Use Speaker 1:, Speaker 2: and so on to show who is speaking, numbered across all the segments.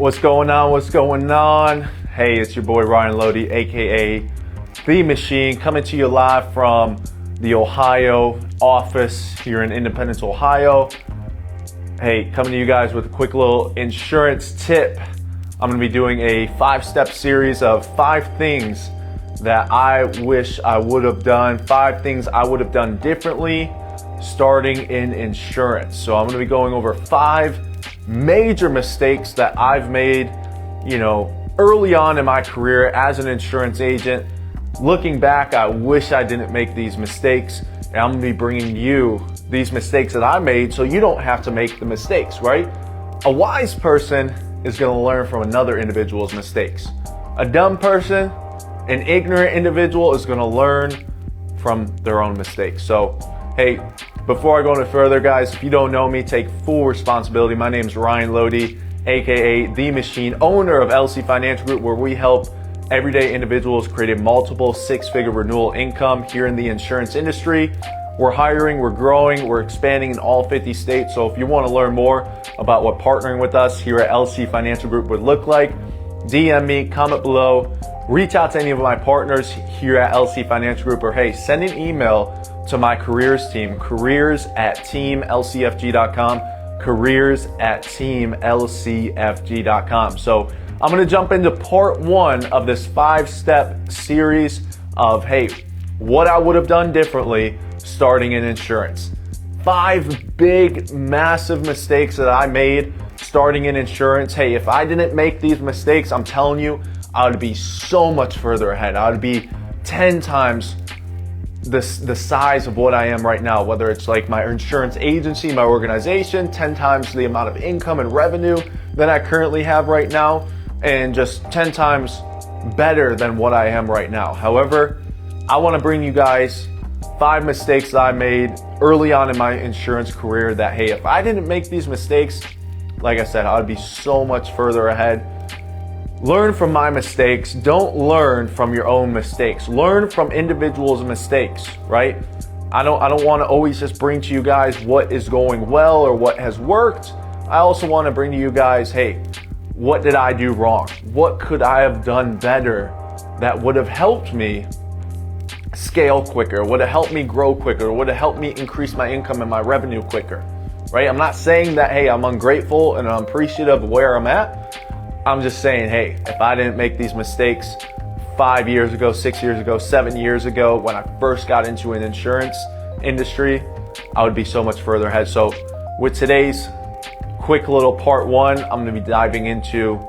Speaker 1: What's going on? What's going on? Hey, it's your boy Ryan Loede, aka The Machine, coming to you live from the Ohio office here in Independence, Ohio. Hey, coming to you guys with a quick little insurance tip. I'm going to be doing a 5-step series of 5 things that I wish I would have done, 5 things I would have done differently starting in insurance. So I'm going to be going over 5 major mistakes that I've made, early on in my career as an insurance agent. Looking back, I wish I didn't make these mistakes, and I'm going to be bringing you these mistakes that I made so you don't have to make the mistakes, right? A wise person is going to learn from another individual's mistakes. A dumb person, an ignorant individual, is going to learn from their own mistakes. So, hey, before I go any further, guys, if you don't know me, take full responsibility. My name is Ryan Loede, aka The Machine, owner of LC Financial Group, where we help everyday individuals create a multiple 6-figure renewal income here in the insurance industry. We're hiring, we're growing, we're expanding in all 50 states. So if you want to learn more about what partnering with us here at LC Financial Group would look like, DM me, comment below, reach out to any of my partners here at LC Financial Group, or hey, send an email to my careers team, careers@teamlcfg.com, careers@teamlcfg.com. So I'm going to jump into part 1 of this 5-step series of, hey, what I would have done differently starting in insurance. 5 big, massive mistakes that I made starting in insurance. Hey, if I didn't make these mistakes, I'm telling you, I would be so much further ahead. I would be 10 times the size of what I am right now, whether it's like my insurance agency, my organization, 10 times the amount of income and revenue that I currently have right now, and just 10 times better than what I am right now. However, I want to bring you guys 5 mistakes that I made early on in my insurance career that, hey, if I didn't make these mistakes, like I said, I would be so much further ahead. Learn from my mistakes. Don't learn from your own mistakes. Learn from individuals' mistakes, right? I don't want to always just bring to you guys what is going well or what has worked. I also want to bring to you guys, hey, what did I do wrong? What could I have done better that would have helped me scale quicker, would have helped me grow quicker, would have helped me increase my income and my revenue quicker, right? I'm not saying that, hey, I'm ungrateful and unappreciative of where I'm at. I'm just saying, hey, if I didn't make these mistakes 5 years ago, 6 years ago, 7 years ago, when I first got into an insurance industry, I would be so much further ahead. So with today's quick little part 1, I'm going to be diving into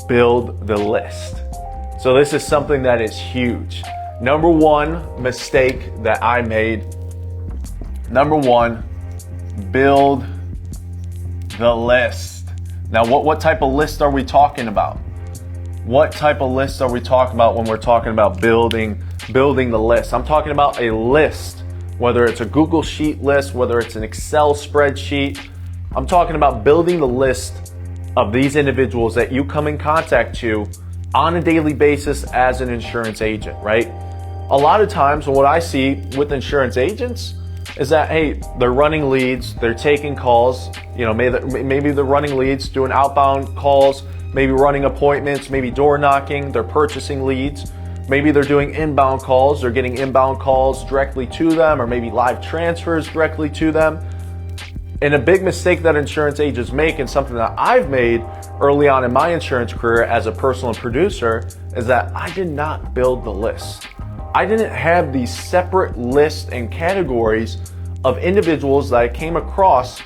Speaker 1: build the list. So this is something that is huge. Number 1 mistake that I made. Number 1, build the list. Now, what type of list are we talking about? What type of list are we talking about when we're talking about building the list? I'm talking about a list, whether it's a Google Sheet list, whether it's an Excel spreadsheet. I'm talking about building the list of these individuals that you come in contact to on a daily basis as an insurance agent, right? A lot of times what I see with insurance agents is that, hey, they're running leads, they're taking calls, maybe they're running leads, doing outbound calls, maybe running appointments, maybe door knocking, they're purchasing leads, maybe they're doing inbound calls, they're getting inbound calls directly to them, or maybe live transfers directly to them. And a big mistake that insurance agents make, and something that I've made early on in my insurance career as a personal producer, is that I did not build the list. I didn't have these separate lists and categories of individuals that I came across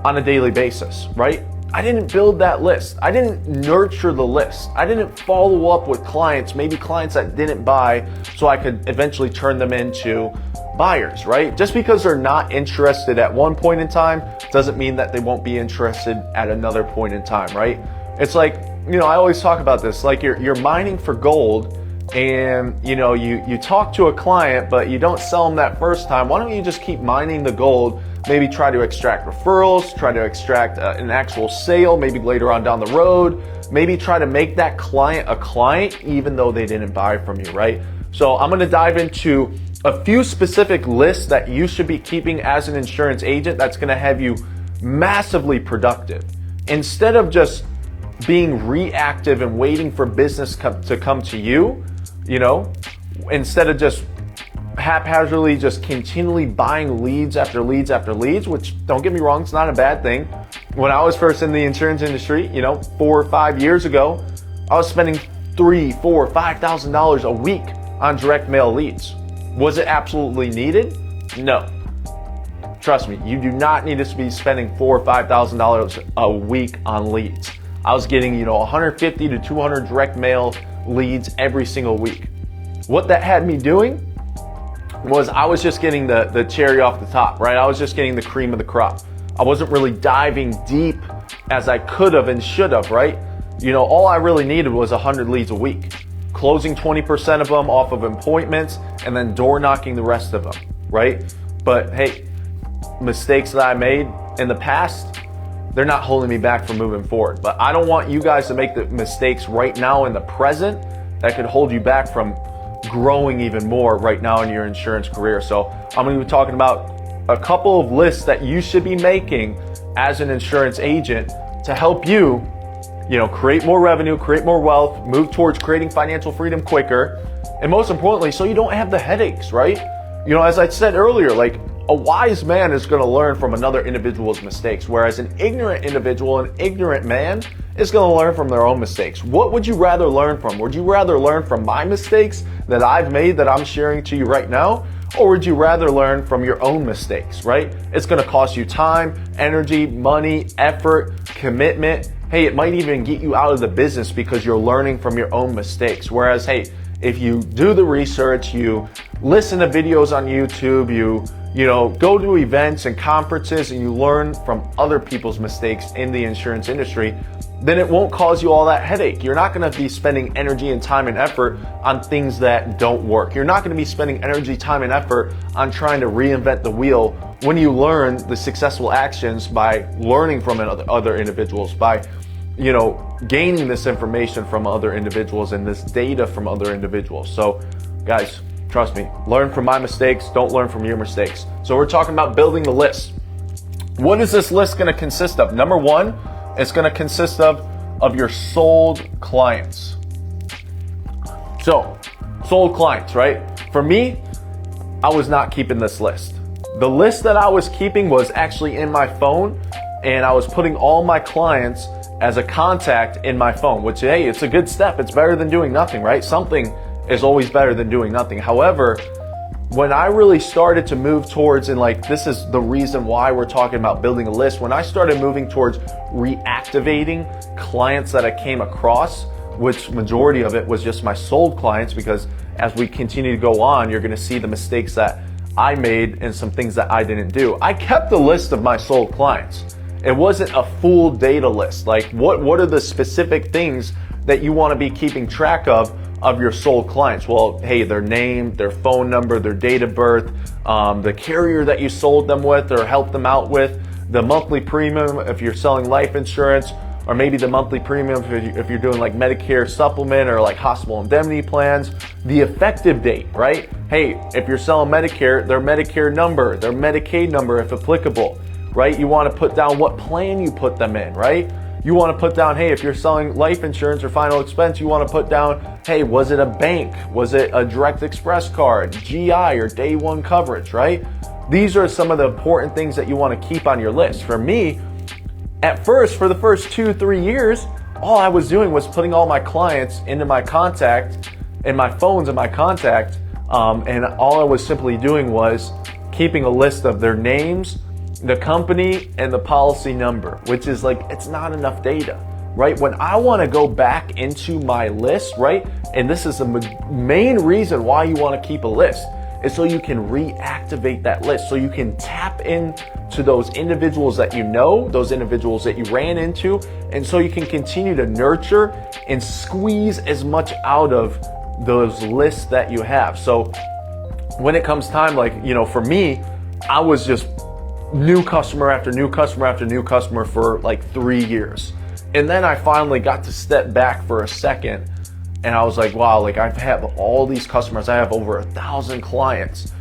Speaker 1: on a daily basis, right? I didn't build that list. I didn't nurture the list. I didn't follow up with clients, maybe clients that didn't buy, so I could eventually turn them into buyers, right? Just because they're not interested at one point in time doesn't mean that they won't be interested at another point in time, right? It's like, I always talk about this, like you're mining for gold, and you talk to a client, but you don't sell them that first time. Why don't you just keep mining the gold? Maybe try to extract referrals, try to extract an actual sale, maybe later on down the road. Maybe try to make that client a client even though they didn't buy from you, right? So I'm going to dive into a few specific lists that you should be keeping as an insurance agent that's going to have you massively productive. Instead of just being reactive and waiting for business to come to you, instead of just haphazardly just continually buying leads after leads after leads, which, don't get me wrong, it's not a bad thing. When I was first in the insurance industry, 4 or 5 years ago, I was spending $3,000, $4,000, $5,000 a week on direct mail leads. Was it absolutely needed? No. Trust me, you do not need to be spending $4,000 or $5,000 a week on leads. I was getting, 150 to 200 direct mail leads every single week. What that had me doing was I was just getting the cherry off the top, right? I was just getting the cream of the crop. I wasn't really diving deep as I could have and should have, right? All I really needed was 100 leads a week, closing 20% of them off of appointments and then door knocking the rest of them, right? But hey, mistakes that I made in the past, they're not holding me back from moving forward. But I don't want you guys to make the mistakes right now in the present that could hold you back from growing even more right now in your insurance career. So I'm going to be talking about a couple of lists that you should be making as an insurance agent to help you, create more revenue, create more wealth, move towards creating financial freedom quicker, and most importantly, so you don't have the headaches, right? As I said earlier, like, a wise man is going to learn from another individual's mistakes, whereas an ignorant individual, an ignorant man, is going to learn from their own mistakes. What would you rather learn from? Would you rather learn from my mistakes that I've made that I'm sharing to you right now? Or would you rather learn from your own mistakes, right? It's going to cost you time, energy, money, effort, commitment. Hey, it might even get you out of the business because you're learning from your own mistakes. Whereas, hey, if you do the research, you listen to videos on YouTube, you go to events and conferences and you learn from other people's mistakes in the insurance industry, then it won't cause you all that headache. You're not going to be spending energy and time and effort on things that don't work. You're not going to be spending energy, time, and effort on trying to reinvent the wheel when you learn the successful actions by learning from other individuals, by gaining this information from other individuals and this data from other individuals. So guys, trust me, learn from my mistakes, don't learn from your mistakes. So we're talking about building the list. What is this list going to consist of? Number one, it's going to consist of your sold clients. So, sold clients, right? For me, I was not keeping this list. The list that I was keeping was actually in my phone, and I was putting all my clients as a contact in my phone, which, hey, it's a good step. It's better than doing nothing, right? Something is always better than doing nothing. However, when I really started to move towards, and like, this is the reason why we're talking about building a list, when I started moving towards reactivating clients that I came across, which majority of it was just my sold clients, because as we continue to go on, you're going to see the mistakes that I made and some things that I didn't do. I kept a list of my sold clients. It wasn't a full data list. Like, what are the specific things that you want to be keeping track of your sold clients? Well, hey, their name, their phone number, their date of birth, the carrier that you sold them with or helped them out with, the monthly premium if you're selling life insurance, or maybe the monthly premium if you're doing like Medicare supplement or like hospital indemnity plans, the effective date, right? Hey, if you're selling Medicare, their Medicare number, their Medicaid number if applicable, right? You want to put down what plan you put them in, right? You want to put down, hey, if you're selling life insurance or final expense, you want to put down, hey, was it a bank? Was it a direct express card, GI, or day one coverage, right? These are some of the important things that you want to keep on your list. For me, at first, for the first 2-3 years, all I was doing was putting all my clients into my contact, in my phones in my contact, and all I was simply doing was keeping a list of their names, the company, and the policy number, which is like, it's not enough data, right? When I want to go back into my list, right? And this is the main reason why you want to keep a list, is so you can reactivate that list, so you can tap into those individuals that you know, those individuals that you ran into, and so you can continue to nurture and squeeze as much out of those lists that you have. So when it comes time, like, for me, I was just new customer after new customer after new customer for like 3 years. And then I finally got to step back for a second, and I was like, wow, like, I have all these customers. I have over 1,000 clients.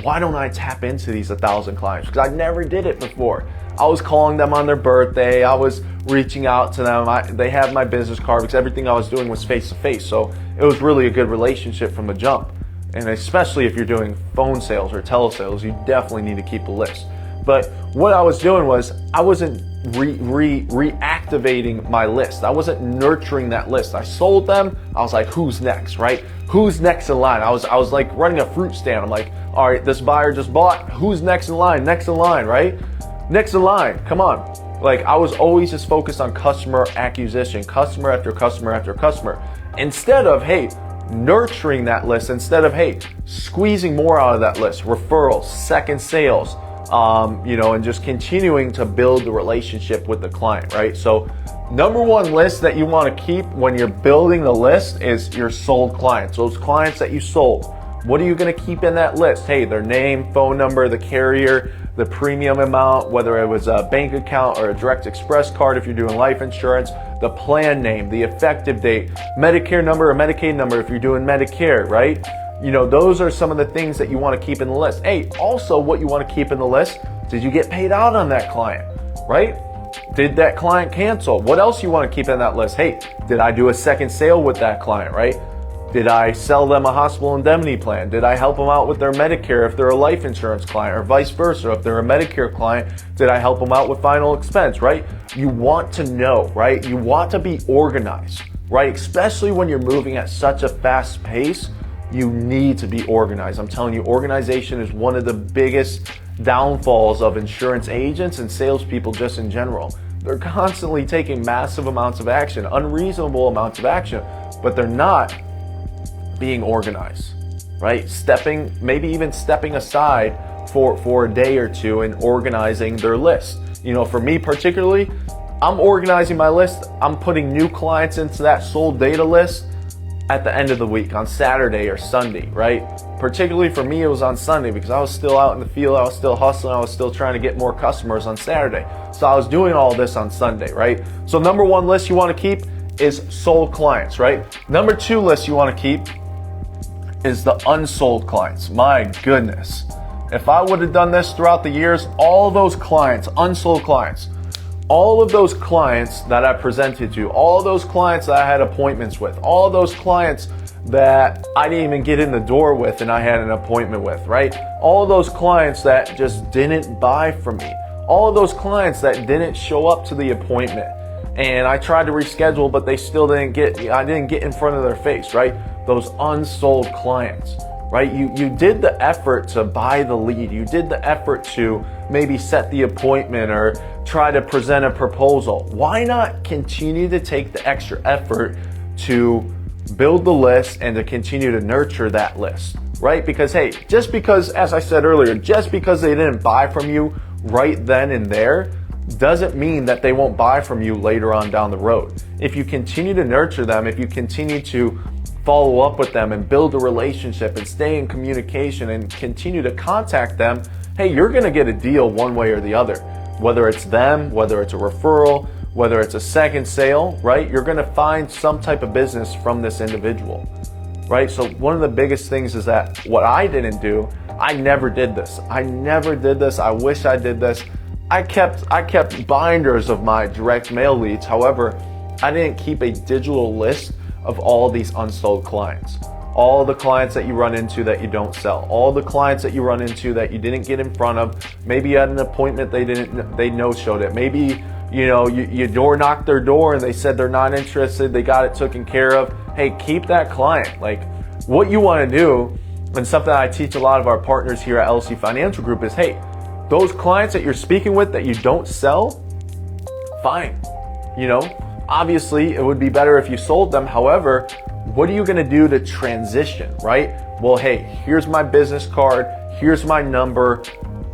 Speaker 1: Why don't I tap into these 1,000 clients? Because I never did it before. I was calling them on their birthday. I was reaching out to them. They have my business card because everything I was doing was face to face. So it was really a good relationship from the jump. And especially if you're doing phone sales or telesales, you definitely need to keep a list. But what I was doing was I wasn't reactivating my list. I wasn't nurturing that list. I sold them. I was like, who's next, right? Who's next in line? I was like running a fruit stand. I'm like, all right, this buyer just bought. Who's next in line? Next in line, right? Next in line. Come on. Like, I was always just focused on customer acquisition, customer after customer after customer. Instead of, hey, nurturing that list, instead of, hey, squeezing more out of that list, referrals, second sales, and just continuing to build the relationship with the client, right? So number one list that you want to keep when you're building the list is your sold clients, those clients that you sold. What are you going to keep in that list? Hey, their name, phone number, the carrier, the premium amount, whether it was a bank account or a direct express card if you're doing life insurance, the plan name, the effective date, Medicare number or Medicaid number if you're doing Medicare, right? Those are some of the things that you want to keep in the list. Hey, also what you want to keep in the list, did you get paid out on that client, right? Did that client cancel? What else you want to keep in that list? Hey, did I do a second sale with that client, right? Did I sell them a hospital indemnity plan? Did I help them out with their Medicare if they're a life insurance client, or vice versa? If they're a Medicare client, did I help them out with final expense, right? You want to know, right? You want to be organized, right? Especially when you're moving at such a fast pace, you need to be organized. I'm telling you, organization is one of the biggest downfalls of insurance agents and salespeople just in general. They're constantly taking massive amounts of action, unreasonable amounts of action, but they're not being organized, right? Maybe even stepping aside for a day or two and organizing their list. For me particularly, I'm organizing my list. I'm putting new clients into that sold data list at the end of the week on Saturday or Sunday, right? Particularly for me, it was on Sunday because I was still out in the field. I was still hustling. I was still trying to get more customers on Saturday. So I was doing all this on Sunday, right? So number one list you want to keep is sold clients, right? Number two list you want to keep is the unsold clients. My goodness. If I would have done this throughout the years, all those clients, unsold clients, all of those clients that I presented to, all those clients that I had appointments with, all those clients that I didn't even get in the door with and I had an appointment with, right? All those clients that just didn't buy from me, all of those clients that didn't show up to the appointment and I tried to reschedule, but they still I didn't get in front of their face, right? Those unsold clients, right? You did the effort to buy the lead. You did the effort to maybe set the appointment or try to present a proposal. Why not continue to take the extra effort to build the list and to continue to nurture that list, right? Because, hey, just because, as I said earlier, just because they didn't buy from you right then and there doesn't mean that they won't buy from you later on down the road. If you continue to nurture them, if you continue to follow up with them and build a relationship and stay in communication and continue to contact them, hey, you're going to get a deal one way or the other. Whether it's them, whether it's a referral, whether it's a second sale, right? You're going to find some type of business from this individual, right? So one of the biggest things is that what I didn't do, I never did this. I wish I did this. I kept binders of my direct mail leads. However, I didn't keep a digital list of all these unsold clients, all the clients that you run into that you don't sell, all the clients that you run into that you didn't get in front of. Maybe you had an appointment, they no-showed it. Maybe you door knocked their door and they said they're not interested, they got it taken care of. Hey, keep that client. Like, what you want to do, and something I teach a lot of our partners here at LC Financial Group is, hey, those clients that you're speaking with that you don't sell, fine. Obviously, it would be better if you sold them. However, what are you going to do to transition, right? Well, hey, here's my business card. Here's my number.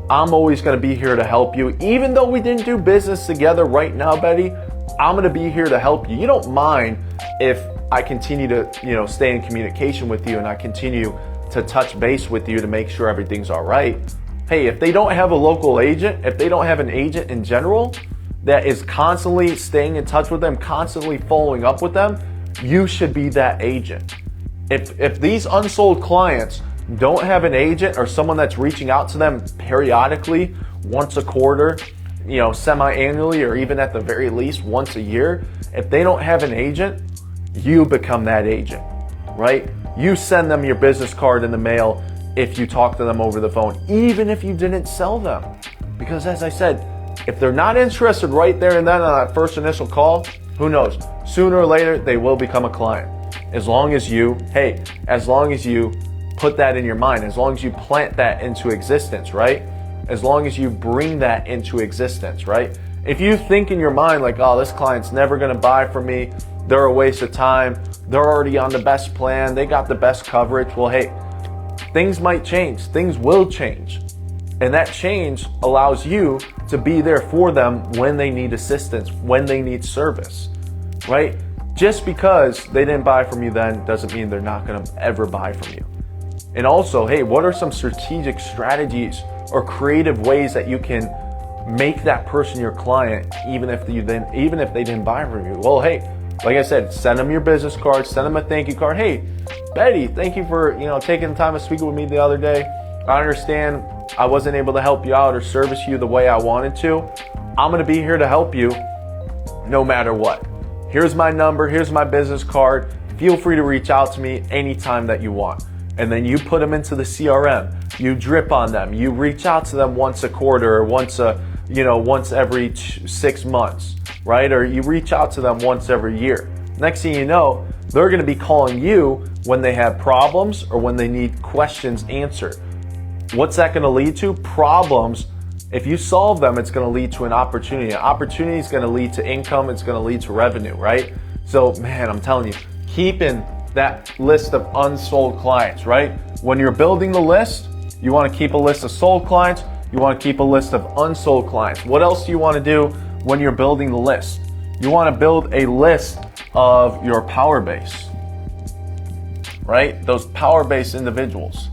Speaker 1: I'm always going to be here to help you. Even though we didn't do business together right now, Betty, I'm going to be here to help you. You don't mind if I continue to, stay in communication with you and I continue to touch base with you to make sure everything's all right. Hey, if they don't have a local agent, if they don't have an agent in general that is constantly staying in touch with them, constantly following up with them, you should be that agent. If these unsold clients don't have an agent or someone that's reaching out to them periodically, once a quarter, semi-annually or even at the very least once a year, if they don't have an agent, you become that agent, right? You send them your business card in the mail if you talk to them over the phone, even if you didn't sell them. Because as I said, if they're not interested right there and then on that first initial call, who knows? Sooner or later, they will become a client. As long as you put that in your mind, as long as you plant that into existence, right? As long as you bring that into existence, right? If you think in your mind like, oh, this client's never gonna buy from me, they're a waste of time, they're already on the best plan, they got the best coverage, well, hey, things might change, things will change. And that change allows you to be there for them when they need assistance, when they need service, right? Just because they didn't buy from you then doesn't mean they're not gonna ever buy from you. And also, hey, what are some strategic strategies or creative ways that you can make that person your client even if they didn't buy from you? Well, hey, like I said, send them your business card, send them a thank you card. Hey, Betty, thank you for taking the time to speak with me the other day. I understand I wasn't able to help you out or service you the way I wanted to. I'm gonna be here to help you no matter what. Here's my number, here's my business card. Feel free to reach out to me anytime that you want. And then you put them into the CRM. You drip on them. You reach out to them once a quarter or once every 6 months, right? Or you reach out to them once every year. Next thing you know, they're gonna be calling you when they have problems or when they need questions answered. What's that gonna lead to? Problems. If you solve them, it's gonna lead to an opportunity. An opportunity is gonna lead to income. It's gonna lead to revenue, right? So, man, I'm telling you, keeping that list of unsold clients, right? When you're building the list, you wanna keep a list of sold clients. You wanna keep a list of unsold clients. What else do you wanna do when you're building the list? You wanna build a list of your power base, right? Those power base individuals.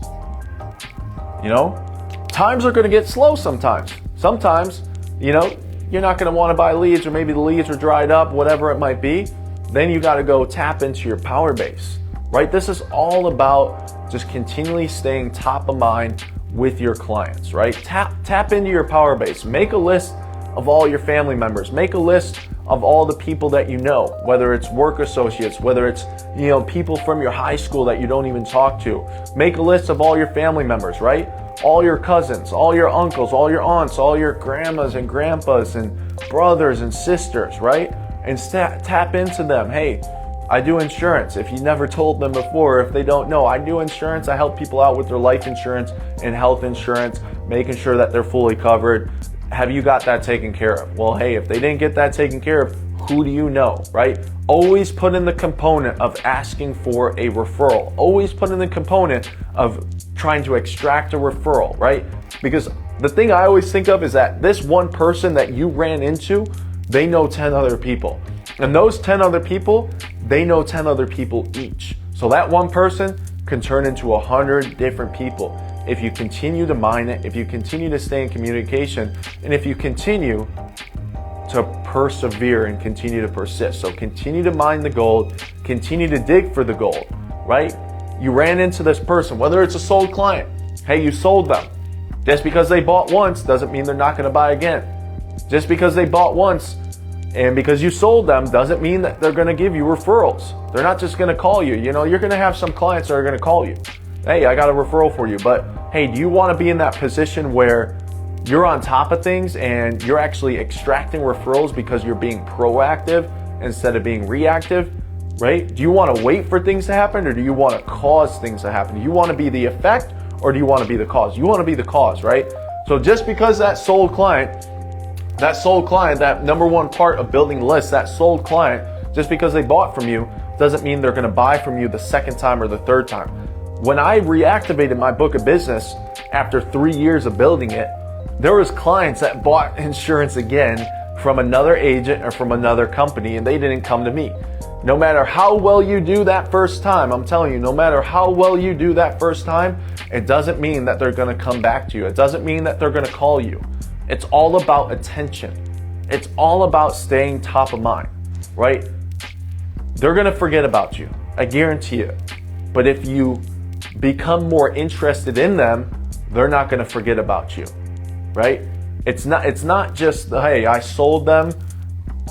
Speaker 1: Times are going to get slow sometimes. Sometimes, you're not going to want to buy leads, or maybe the leads are dried up, whatever it might be. Then you got to go tap into your power base, right? This is all about just continually staying top of mind with your clients, right? Tap into your power base. Make a list of all your family members. Make a list of all the people that you know, whether it's work associates, whether it's, people from your high school that you don't even talk to. Make a list of all your family members, right? All your cousins, all your uncles, all your aunts, all your grandmas and grandpas and brothers and sisters, right? And tap into them. Hey, I do insurance. If you never told them before, if they don't know, I do insurance. I help people out with their life insurance and health insurance, making sure that they're fully covered. Have you got that taken care of? Well, hey, if they didn't get that taken care of, who do you know, right? Always put in the component of asking for a referral. Always put in the component of trying to extract a referral, right? Because the thing I always think of is that this one person that you ran into, they know 10 other people. And those 10 other people, they know 10 other people each. So that one person can turn into 100 different people. If you continue to mine it, if you continue to stay in communication, and if you continue to persevere and continue to persist. So continue to mine the gold, continue to dig for the gold, right? You ran into this person, whether it's a sold client. Hey, you sold them. Just because they bought once doesn't mean they're not gonna buy again. Just because they bought once and because you sold them doesn't mean that they're gonna give you referrals. They're not just gonna call you. You're gonna have some clients that are gonna call you. Hey, I got a referral for you. But hey, do you want to be in that position where you're on top of things and you're actually extracting referrals because you're being proactive instead of being reactive, right? Do you want to wait for things to happen, or do you want to cause things to happen? Do you want to be the effect, or do you want to be the cause? You want to be the cause, right? So just because that sold client, that number one part of building lists, that sold client, just because they bought from you doesn't mean they're going to buy from you the second time or the third time. When I reactivated my book of business after 3 years of building it, there was clients that bought insurance again from another agent or from another company, and they didn't come to me. No matter how well you do that first time, I'm telling you, no matter how well you do that first time, it doesn't mean that they're gonna come back to you. It doesn't mean that they're gonna call you. It's all about attention. It's all about staying top of mind, right? They're gonna forget about you, I guarantee it. But if you become more interested in them, they're not going to forget about you, right? It's not just, hey, I sold them,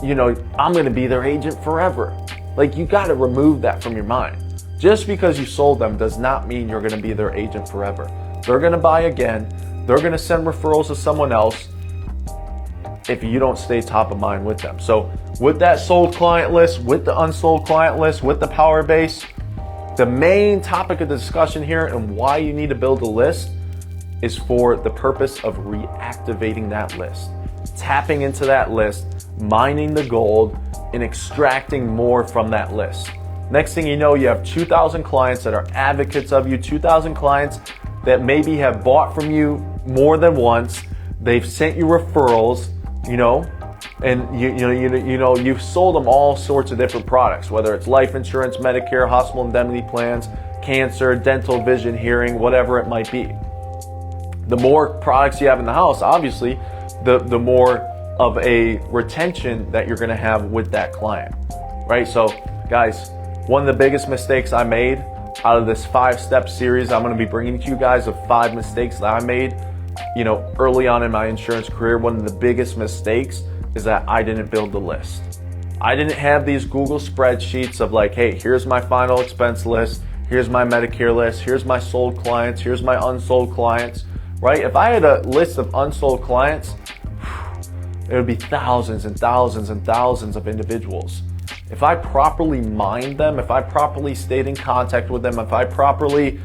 Speaker 1: I'm going to be their agent forever. Like, you got to remove that from your mind. Just because you sold them does not mean you're going to be their agent forever. They're going to buy again. They're going to send referrals to someone else if you don't stay top of mind with them. So with that sold client list, with the unsold client list, with the power base, the main topic of the discussion here and why you need to build a list is for the purpose of reactivating that list, tapping into that list, mining the gold, and extracting more from that list. Next thing you know, you have 2,000 clients that are advocates of you, 2,000 clients that maybe have bought from you more than once. They've sent you referrals, and you've sold them all sorts of different products, whether it's life insurance, Medicare, hospital indemnity plans, cancer, dental, vision, hearing, whatever it might be. The more products you have in the house, obviously, the more of a retention that you're going to have with that client, right? So guys, one of the biggest mistakes I made out of this 5-step series, I'm going to be bringing to you guys of 5 mistakes that I made, early on in my insurance career. One of the biggest mistakes is that I didn't build the list. I didn't have these Google spreadsheets of like, hey, here's my final expense list. Here's my Medicare list. Here's my sold clients. Here's my unsold clients, right? If I had a list of unsold clients, it would be thousands and thousands and thousands of individuals. If I properly mined them, if I properly stayed in contact with them, if I properly,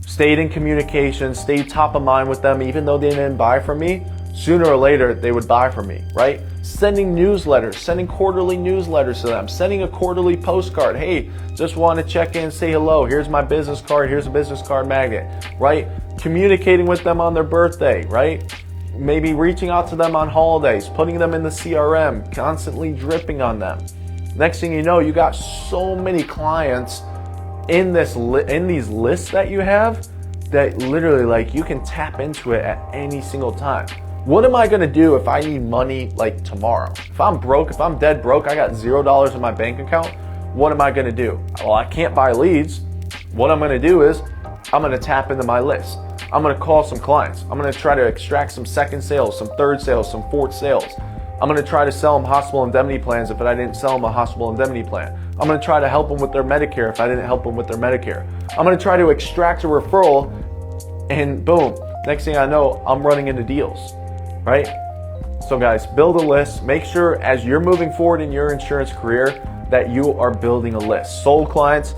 Speaker 1: stayed in communication, stayed top of mind with them, even though they didn't buy from me, sooner or later they would buy from me, right? Sending newsletters, sending quarterly newsletters to them, sending a quarterly postcard. Hey, just want to check in, say hello. Here's my business card. Here's a business card magnet, right? Communicating with them on their birthday, right? Maybe reaching out to them on holidays, putting them in the CRM, constantly dripping on them. Next thing you know, you got so many clients in these lists that you have that literally, like, you can tap into it at any single time. What am I going to do if I need money like tomorrow? If I'm broke, if I'm dead broke, I got $0 in my bank account, what am I going to do? Well, I can't buy leads. What I'm going to do is I'm going to tap into my list. I'm going to call some clients. I'm going to try to extract some second sales, some third sales, some fourth sales. I'm going to try to sell them hospital indemnity plans if I didn't sell them a hospital indemnity plan. I'm going to try to help them with their Medicare if I didn't help them with their Medicare. I'm going to try to extract a referral, and boom, next thing I know, I'm running into deals, right? So guys, build a list. Make sure as you're moving forward in your insurance career that you are building a list. Sold clients,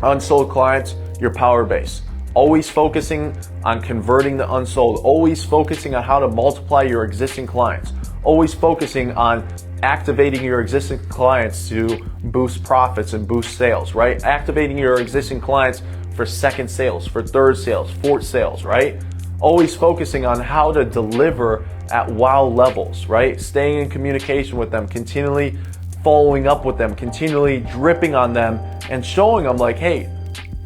Speaker 1: unsold clients, your power base. Always focusing on converting the unsold. Always focusing on how to multiply your existing clients. Always focusing on activating your existing clients to boost profits and boost sales, right? Activating your existing clients for second sales, for third sales, fourth sales, right? Always focusing on how to deliver at wow levels, right? Staying in communication with them, continually following up with them, continually dripping on them and showing them like, hey,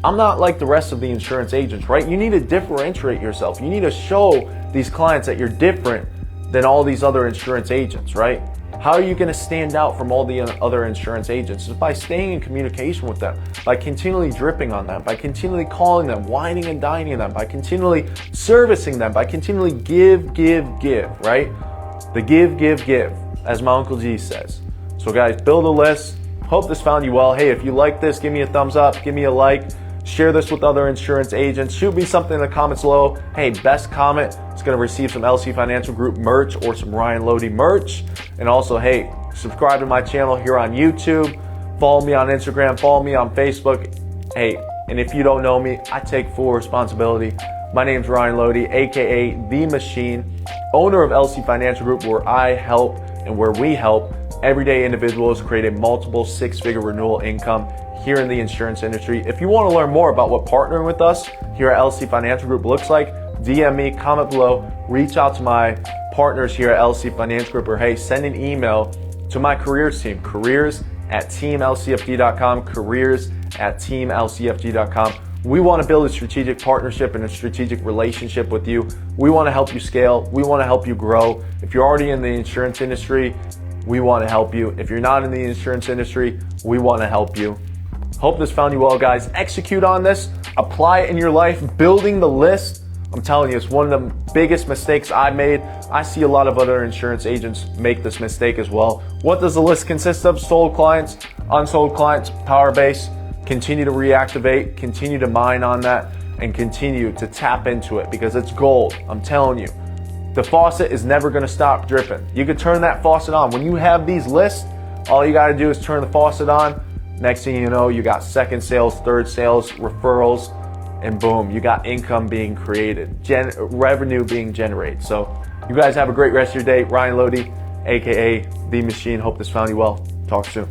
Speaker 1: I'm not like the rest of the insurance agents, right? You need to differentiate yourself. You need to show these clients that you're different than all these other insurance agents, right? How are you going to stand out from all the other insurance agents? Is by staying in communication with them, by continually dripping on them, by continually calling them, whining and dining them, by continually servicing them, by continually give, right? The give, as my Uncle G says. So guys, build a list. Hope this found you well. Hey, if you like this, give me a thumbs up, give me a like. Share this with other insurance agents. Shoot me something in the comments below. Hey, best comment is going to receive some LC Financial Group merch or some Ryan Loede merch. And also, hey, subscribe to my channel here on YouTube. Follow me on Instagram. Follow me on Facebook. Hey, and if you don't know me, I take full responsibility. My name's Ryan Loede, aka The Machine, owner of LC Financial Group, where I help and where we help everyday individuals create a multiple 6-figure renewal income here in the insurance industry. If you want to learn more about what partnering with us here at LC Financial Group looks like, DM me, comment below, reach out to my partners here at LC Financial Group, or hey, send an email to my careers team, careers@teamlcfd.com, careers@teamlcfd.com. We want to build a strategic partnership and a strategic relationship with you. We want to help you scale. We want to help you grow. If you're already in the insurance industry, we want to help you. If you're not in the insurance industry, we want to help you. Hope this found you well, guys. Execute on this. Apply it in your life. Building the list I'm telling you, it's one of the biggest mistakes I made. I see a lot of other insurance agents make this mistake as well. What does the list consist of? Sold clients, unsold clients, power base. Continue to reactivate, continue to mine on that, and continue to tap into it because it's gold. I'm telling you, the faucet is never gonna stop dripping. You can turn that faucet on. When you have these lists, all you gotta do is turn the faucet on. Next thing you know, you got second sales, third sales, referrals, and boom, you got income being created, revenue being generated. So you guys have a great rest of your day. Ryan Loede, AKA The Machine. Hope this found you well. Talk soon.